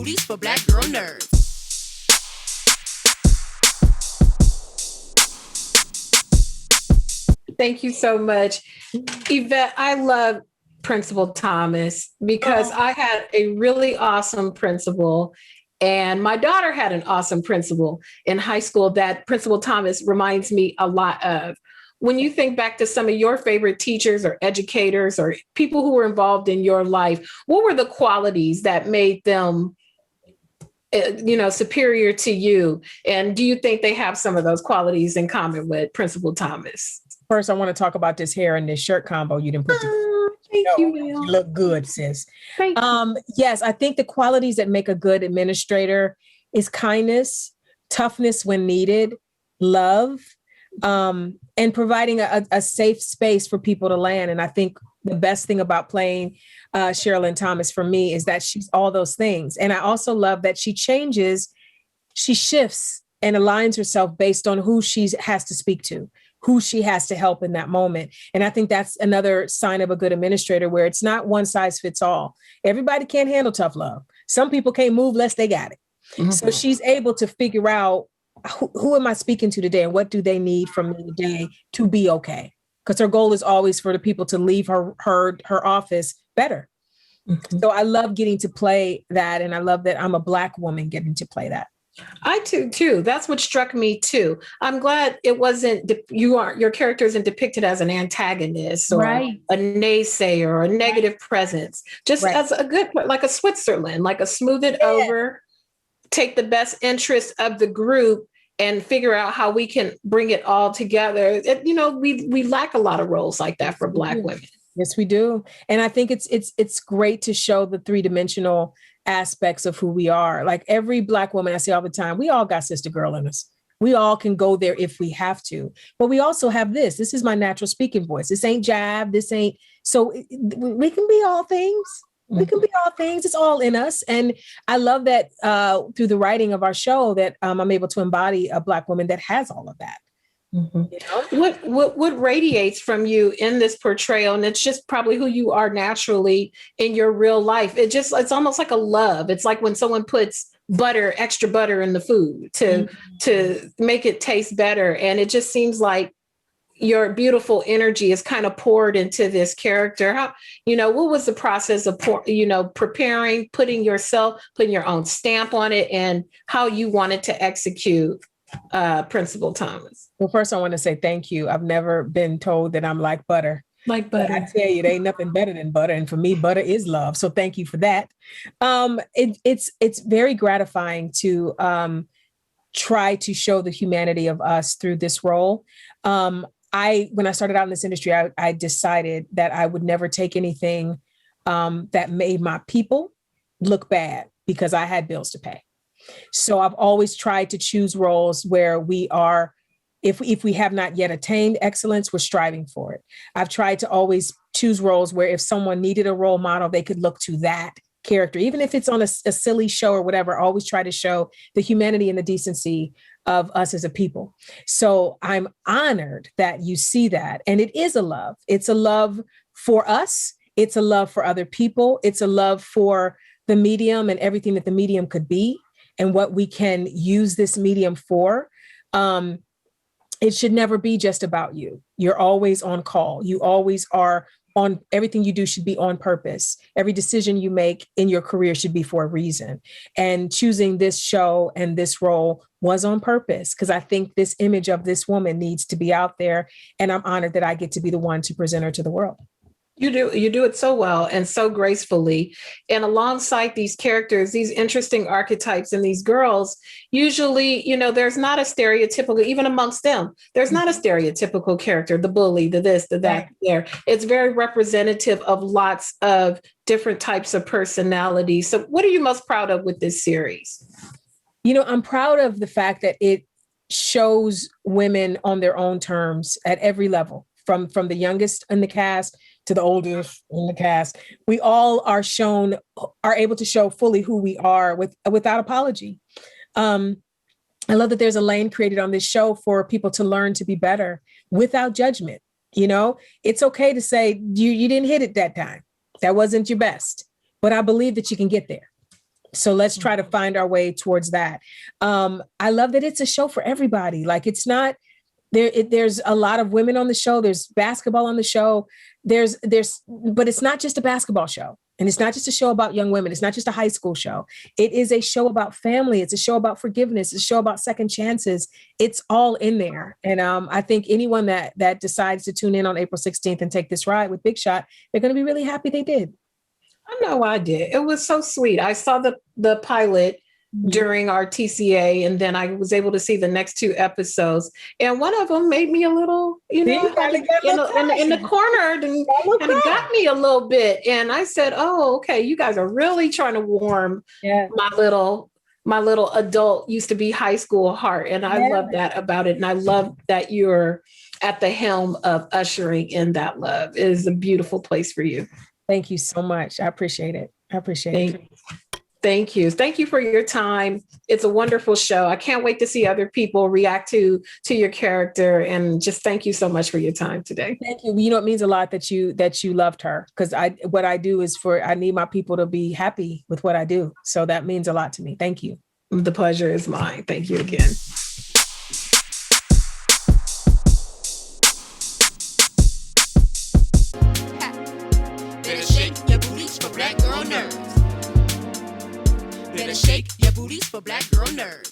booties for black girl nerds. Thank you so much. Yvette, I love Principal Thomas because I had a really awesome principal. And my daughter had an awesome principal in high school that Principal Thomas reminds me a lot of. When you think back to some of your favorite teachers or educators or people who were involved in your life, what were the qualities that made them, superior to you? And do you think they have some of those qualities in common with Principal Thomas? First, I want to talk about this hair and this shirt combo you didn't put together. Thank you, Will. You look good, sis. Thank you. Yes, I think the qualities that make a good administrator is kindness, toughness when needed, love, and providing a safe space for people to land. And I think the best thing about playing Sherilyn Thomas for me is that she's all those things. And I also love that she shifts and aligns herself based on who she has to speak to, who she has to help in that moment. And I think that's another sign of a good administrator, where it's not one size fits all. Everybody can't handle tough love. Some people can't move less they got it. Mm-hmm. So she's able to figure out who am I speaking to today and what do they need from me today to be okay? Because her goal is always for the people to leave her office better. Mm-hmm. So I love getting to play that. And I love that I'm a Black woman getting to play that. I do too. That's what struck me too. I'm glad it wasn't, your character isn't depicted as an antagonist or a naysayer or a negative presence, just as a good, like a Switzerland, like a smooth it over, take the best interest of the group and figure out how we can bring it all together. We lack a lot of roles like that for Black women. Yes, we do. And I think it's great to show the three-dimensional aspects of who we are. Like every Black woman, I say all the time, we all got sister girl in us. We all can go there if we have to. But we also have this. This is my natural speaking voice. This ain't jive. This ain't. So we can be all things. We can be all things. It's all in us. And I love that through the writing of our show that I'm able to embody a Black woman that has all of that. Mm-hmm. What radiates from you in this portrayal, and it's just probably who you are naturally in your real life. It's almost like a love. It's like when someone puts extra butter in the food to make it taste better. And it just seems like your beautiful energy is kind of poured into this character. What was the process of preparing, putting your own stamp on it, and how you wanted to execute Principal Thomas? Well, first I want to say thank you. I've never been told that I'm like butter. Like butter. But I tell you, there ain't nothing better than butter. And for me, butter is love. So thank you for that. It's very gratifying to try to show the humanity of us through this role. When I started out in this industry, I decided that I would never take anything that made my people look bad because I had bills to pay. So I've always tried to choose roles where we are, if we have not yet attained excellence, we're striving for it. I've tried to always choose roles where if someone needed a role model, they could look to that character, even if it's on a silly show or whatever. I always try to show the humanity and the decency of us as a people. So I'm honored that you see that. And it is a love. It's a love for us. It's a love for other people. It's a love for the medium and everything that the medium could be and what we can use this medium for. It should never be just about you. You're always on call. You always are on, everything you do should be on purpose. Every decision you make in your career should be for a reason. And choosing this show and this role was on purpose because I think this image of this woman needs to be out there. And I'm honored that I get to be the one to present her to the world. You do it so well and so gracefully. And alongside these characters, these interesting archetypes and these girls, usually, there's not a stereotypical, even amongst them, there's not a stereotypical character, the bully, the this, the that, there. It's very representative of lots of different types of personalities. So what are you most proud of with this series? I'm proud of the fact that it shows women on their own terms at every level, from the youngest in the cast to the oldest in the cast. We all are able to show fully who we are without apology. I love that there's a lane created on this show for people to learn to be better without judgment. It's okay to say you didn't hit it that time. That wasn't your best, but I believe that you can get there. So let's try to find our way towards that. I love that it's a show for everybody. Like it's not there's a lot of women on the show. There's basketball on the show. But it's not just a basketball show. And it's not just a show about young women. It's not just a high school show. It is a show about family. It's a show about forgiveness. It's a show about second chances. It's all in there. And I think anyone that decides to tune in on April 16th and take this ride with Big Shot, they're going to be really happy they did. I know I did. It was so sweet. I saw the pilot during our TCA, and then I was able to see the next 2 episodes. And one of them made me a little, in the corner, and it got me a little bit. And I said, "Oh, okay, you guys are really trying to warm my little adult used to be high school heart." And I love that about it. And I love that you're at the helm of ushering in that love. It is a beautiful place for you. Thank you so much. I appreciate it. Thank you. Thank you for your time. It's a wonderful show. I can't wait to see other people react to your character, and just thank you so much for your time today. Thank you. You know, it means a lot that you loved her, because what I do is I need my people to be happy with what I do. So that means a lot to me. Thank you. The pleasure is mine. Thank you again. Better shake your booties for black girl nerves. Better shake your booties for black girl nerves.